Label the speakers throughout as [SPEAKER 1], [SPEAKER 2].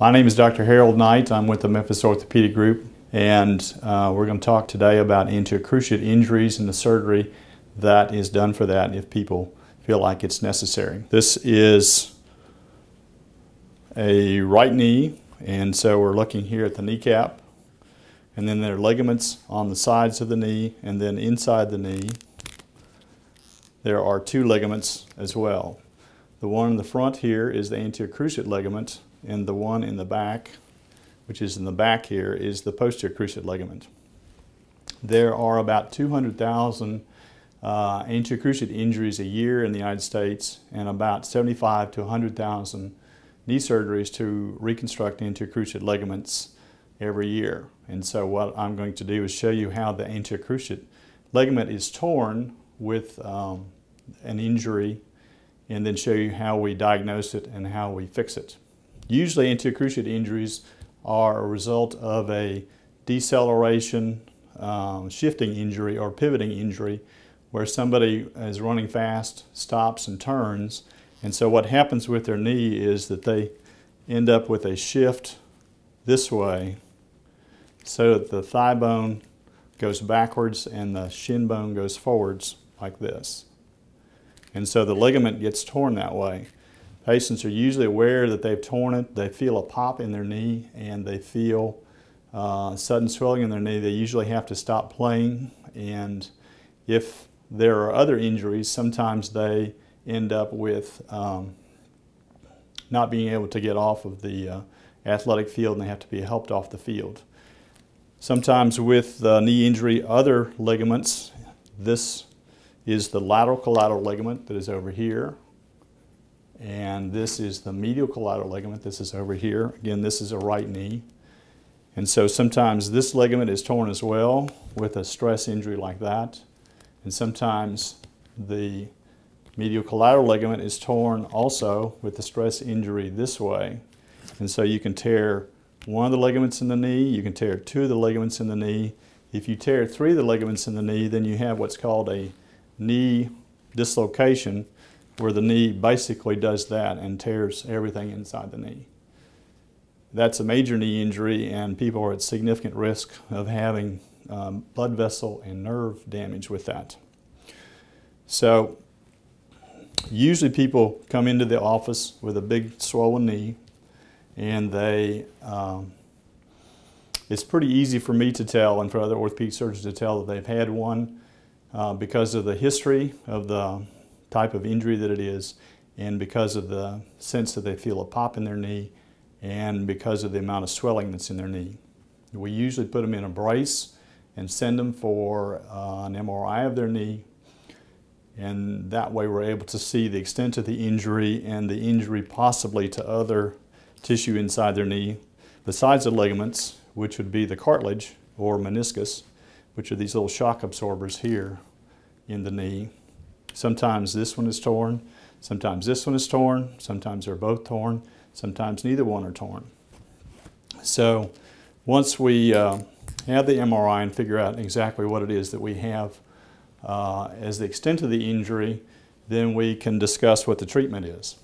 [SPEAKER 1] My name is Dr. Harold Knight. I'm with the Memphis Orthopedic Group, and we're going to talk today about anterior cruciate injuries and the surgery that is done for that if people feel like it's necessary. This is a right knee, and so we're looking here at the kneecap, and then there are ligaments on the sides of the knee, and then inside the knee there are two ligaments as well. The one in the front here is the anterior cruciate ligament, and the one in the back, which is in the back here, is the posterior cruciate ligament. There are about 200,000 anterior cruciate injuries a year in the United States, and about 75 to 100,000 knee surgeries to reconstruct anterior cruciate ligaments every year. And so what I'm going to do is show you how the anterior cruciate ligament is torn with an injury, and then show you how we diagnose it and how we fix it. Usually anterior cruciate injuries are a result of a deceleration, shifting injury or pivoting injury where somebody is running fast, stops and turns, and so what happens with their knee is that they end up with a shift this way so that the thigh bone goes backwards and the shin bone goes forwards like this. And so the ligament gets torn that way. Patients are usually aware that they've torn it. They feel a pop in their knee and they feel sudden swelling in their knee. They usually have to stop playing, and if there are other injuries, sometimes they end up with not being able to get off of the athletic field, and they have to be helped off the field. Sometimes with knee injury, other ligaments, this is the lateral collateral ligament that is over here. And this is the medial collateral ligament. This is over here. Again, this is a right knee. And so sometimes this ligament is torn as well with a stress injury like that. And sometimes the medial collateral ligament is torn also with the stress injury this way. And so you can tear one of the ligaments in the knee, you can tear two of the ligaments in the knee. If you tear three of the ligaments in the knee, then you have what's called a knee dislocation, where the knee basically does that and tears everything inside the knee. That's a major knee injury, and people are at significant risk of having blood vessel and nerve damage with that. So usually people come into the office with a big swollen knee, and it's pretty easy for me to tell and for other orthopedic surgeons to tell that they've had one because of the history of the type of injury that it is, and because of the sense that they feel a pop in their knee, and because of the amount of swelling that's in their knee. We usually put them in a brace and send them for an MRI of their knee, and that way we're able to see the extent of the injury and the injury possibly to other tissue inside their knee besides the ligaments, which would be the cartilage or meniscus, which are these little shock absorbers here in the knee. Sometimes this one is torn, sometimes this one is torn, sometimes they're both torn, sometimes neither one are torn. So once we have the MRI and figure out exactly what it is that we have as the extent of the injury, then we can discuss what the treatment is.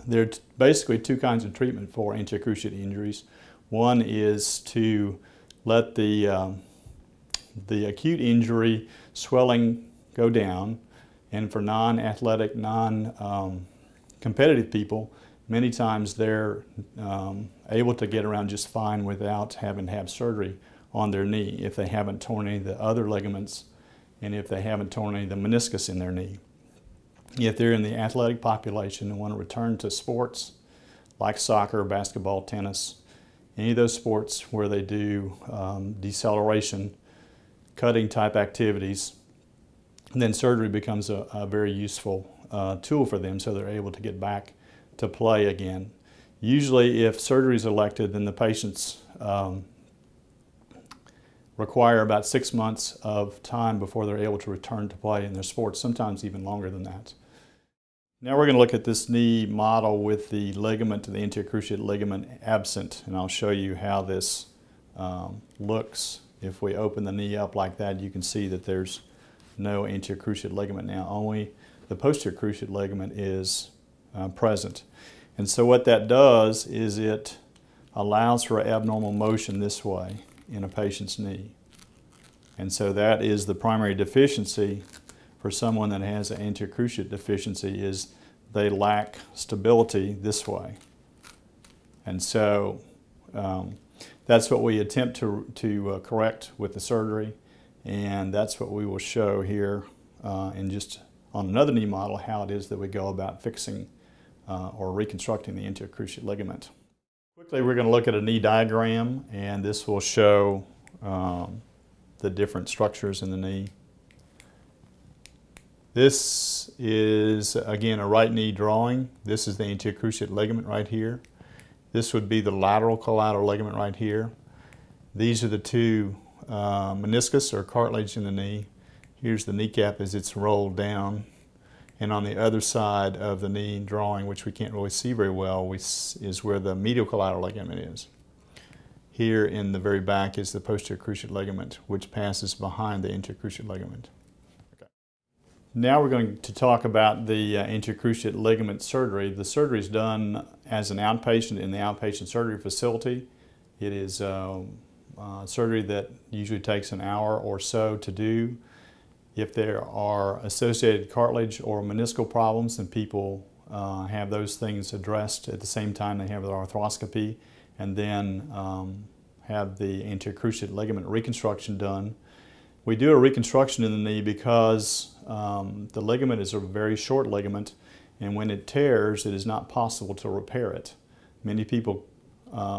[SPEAKER 1] There are basically two kinds of treatment for anterior cruciate injuries. One is to let the acute injury swelling go down, and for non-athletic, non-competitive people, many times they're able to get around just fine without having to have surgery on their knee if they haven't torn any of the other ligaments and if they haven't torn any of the meniscus in their knee. If they're in the athletic population and want to return to sports like soccer, basketball, tennis, any of those sports where they do deceleration, cutting type activities, then surgery becomes a very useful tool for them, so they're able to get back to play again. Usually if surgery is elected, then the patients require about 6 months of time before they're able to return to play in their sports, sometimes even longer than that. Now we're going to look at this knee model with the ligament, the anterior cruciate ligament absent, and I'll show you how this looks. If we open the knee up like that, you can see that there's no anterior cruciate ligament now. Only the posterior cruciate ligament is present. And so what that does is it allows for abnormal motion this way in a patient's knee. And so that is the primary deficiency for someone that has an anterior cruciate deficiency, is they lack stability this way. And so that's what we attempt to correct with the surgery, and that's what we will show here in just on another knee model, how it is that we go about fixing or reconstructing the anterior cruciate ligament. Quickly, we're going to look at a knee diagram, and this will show the different structures in the knee. This is, again, a right knee drawing. This is the anterior cruciate ligament right here. This would be the lateral collateral ligament right here. These are the two meniscus or cartilage in the knee. Here's the kneecap as it's rolled down. And on the other side of the knee drawing, which we can't really see very well, is where the medial collateral ligament is. Here in the very back is the posterior cruciate ligament, which passes behind the anterior cruciate ligament. Okay. Now we're going to talk about the anterior cruciate ligament surgery. The surgery is done as an outpatient in the outpatient surgery facility. It is surgery that usually takes an hour or so to do. If there are associated cartilage or meniscal problems, then people have those things addressed at the same time they have their arthroscopy, and then have the anterior cruciate ligament reconstruction done. We do a reconstruction in the knee because the ligament is a very short ligament, and when it tears, it is not possible to repair it. Many people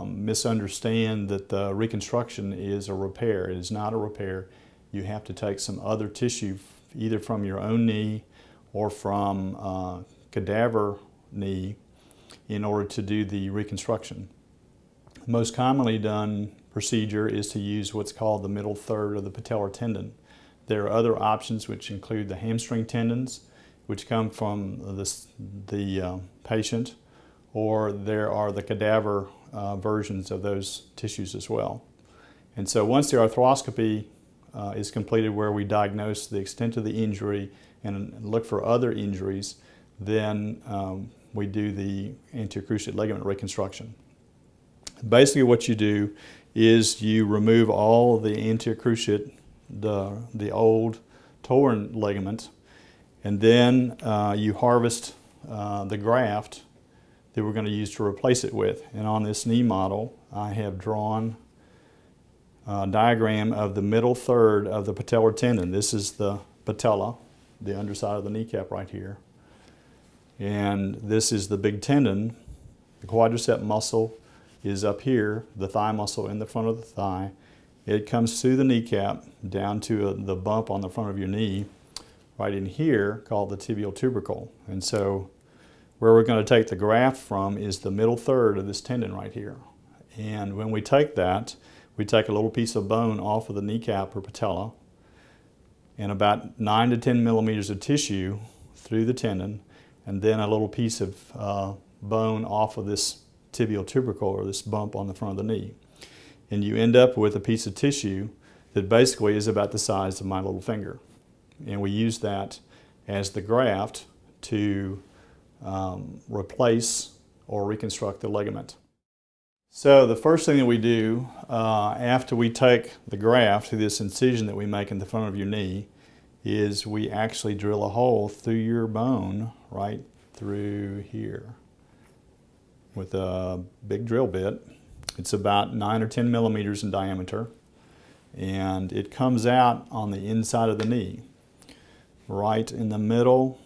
[SPEAKER 1] misunderstand that the reconstruction is a repair. It is not a repair. You have to take some other tissue, either from your own knee or from cadaver knee, in order to do the reconstruction. The most commonly done procedure is to use what's called the middle third of the patellar tendon. There are other options which include the hamstring tendons, which come from the patient, or there are the cadaver versions of those tissues as well. And so once the arthroscopy is completed, where we diagnose the extent of the injury and look for other injuries, then we do the anterior cruciate ligament reconstruction. Basically what you do is you remove all of the anterior cruciate, the old torn ligament, and then you harvest the graft that we're going to use to replace it with. And on this knee model, I have drawn a diagram of the middle third of the patellar tendon. This is the patella, the underside of the kneecap right here. And this is the big tendon. The quadricep muscle is up here, the thigh muscle in the front of the thigh. It comes through the kneecap down to the bump on the front of your knee, right in here, called the tibial tubercle. And so where we're going to take the graft from is the middle third of this tendon right here. And when we take that, we take a little piece of bone off of the kneecap or patella, and about 9 to 10 millimeters of tissue through the tendon, and then a little piece of bone off of this tibial tubercle, or this bump on the front of the knee. And you end up with a piece of tissue that basically is about the size of my little finger. And we use that as the graft to replace or reconstruct the ligament. So the first thing that we do after we take the graft through this incision that we make in the front of your knee is we actually drill a hole through your bone right through here with a big drill bit. It's about 9 or 10 millimeters in diameter, and it comes out on the inside of the knee, right in the middle,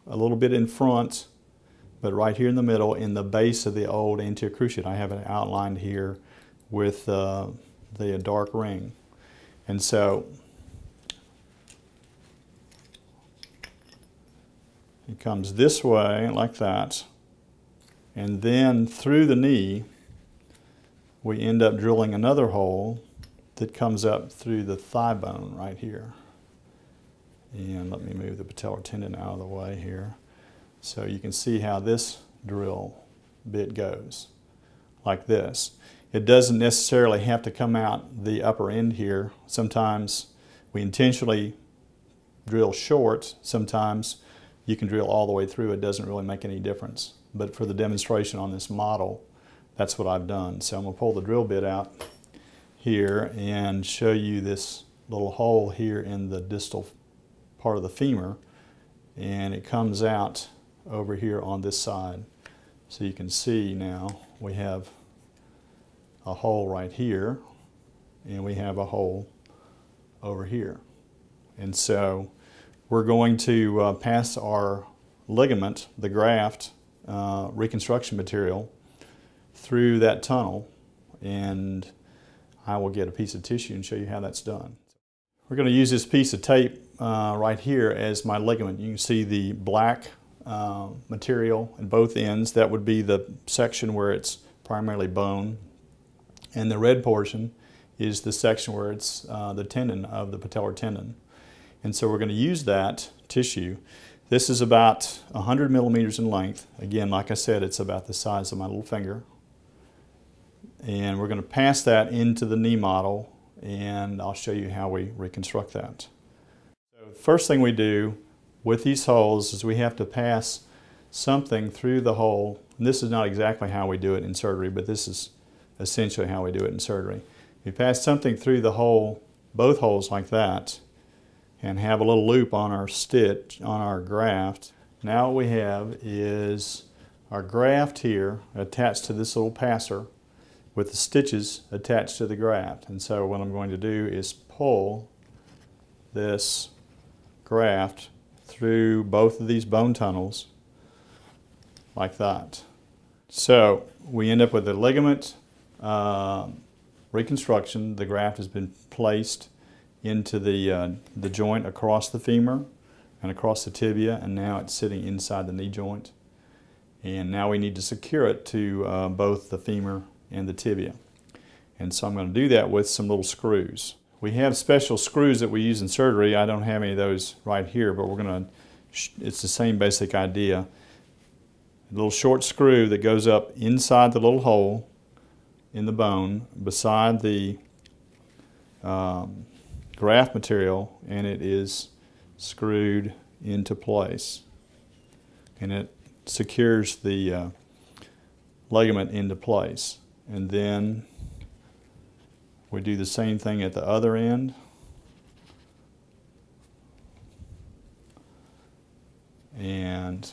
[SPEAKER 1] a little bit in front, but right here in the middle, in the base of the old anterior cruciate. I have it outlined here with the dark ring. And so it comes this way like that, and then through the knee we end up drilling another hole that comes up through the thigh bone right here. And let me move the patellar tendon out of the way here. So you can see how this drill bit goes, like this. It doesn't necessarily have to come out the upper end here. Sometimes we intentionally drill short. Sometimes you can drill all the way through. It doesn't really make any difference. but for the demonstration on this model, that's what I've done. So I'm going to pull the drill bit out here and show you this little hole here in the distal part of the femur, and it comes out over here on this side. So you can see now we have a hole right here, and we have a hole over here. And so we're going to pass our ligament, the graft, reconstruction material, through that tunnel, and I will get a piece of tissue and show you how that's done. We're going to use this piece of tape right here as my ligament. You can see the black material at both ends. That would be the section where it's primarily bone, and the red portion is the section where it's the tendon of the patellar tendon. And so we're going to use that tissue. This is about 100 millimeters in length. Again, like I said, it's about the size of my little finger. And we're going to pass that into the knee model, and I'll show you how we reconstruct that. So the first thing we do with these holes is we have to pass something through the hole. And this is not exactly how we do it in surgery, but this is essentially how we do it in surgery. We pass something through the hole, both holes like that, and have a little loop on our stitch, on our graft. Now what we have is our graft here attached to this little passer with the stitches attached to the graft. And so what I'm going to do is pull this graft through both of these bone tunnels like that. So we end up with a ligament reconstruction. The graft has been placed into the joint across the femur and across the tibia, and now it's sitting inside the knee joint. And now we need to secure it to both the femur and the tibia. And so I'm going to do that with some little screws. We have special screws that we use in surgery. I don't have any of those right here, but we're going to, it's the same basic idea. A little short screw that goes up inside the little hole in the bone beside the graft material, and it is screwed into place. And it secures the ligament into place. And then we do the same thing at the other end. And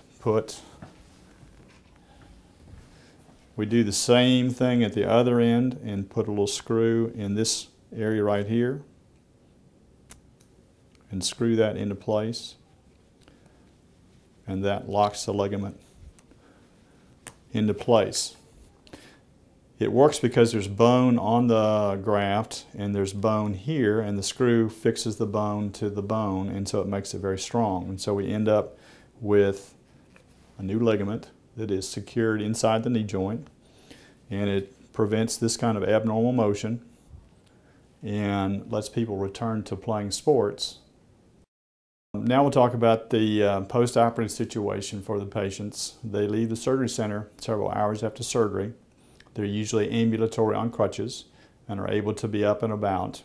[SPEAKER 1] we do the same thing at the other end and put a little screw in this area right here and screw that into place. And that locks the ligament into place. It works because there's bone on the graft and there's bone here, and the screw fixes the bone to the bone, and so it makes it very strong. And so we end up with a new ligament that is secured inside the knee joint, and it prevents this kind of abnormal motion and lets people return to playing sports. Now we'll talk about the post-operative situation for the patients. They leave the surgery center several hours after surgery. They're usually ambulatory on crutches and are able to be up and about.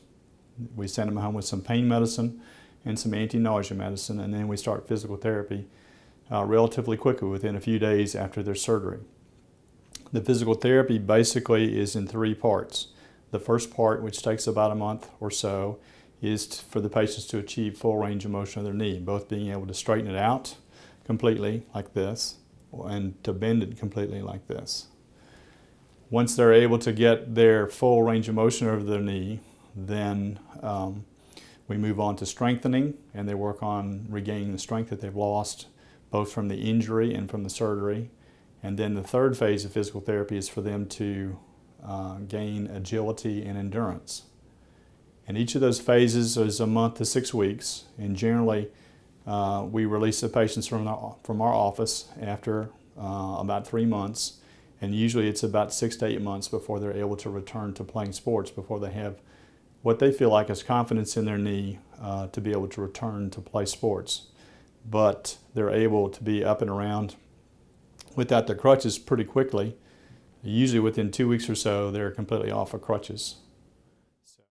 [SPEAKER 1] We send them home with some pain medicine and some anti-nausea medicine, and then we start physical therapy relatively quickly, within a few days after their surgery. The physical therapy basically is in three parts. The first part, which takes about a month or so, is for the patients to achieve full range of motion of their knee, both being able to straighten it out completely like this and to bend it completely like this. Once they're able to get their full range of motion over their knee, then we move on to strengthening, and they work on regaining the strength that they've lost both from the injury and from the surgery. And then the third phase of physical therapy is for them to gain agility and endurance. And each of those phases is a month to 6 weeks, and generally we release the patients from our office after about 3 months. And usually it's about 6 to 8 months before they're able to return to playing sports, before they have what they feel like is confidence in their knee to be able to return to play sports. But they're able to be up and around without their crutches pretty quickly. Usually within 2 weeks or so, they're completely off of crutches.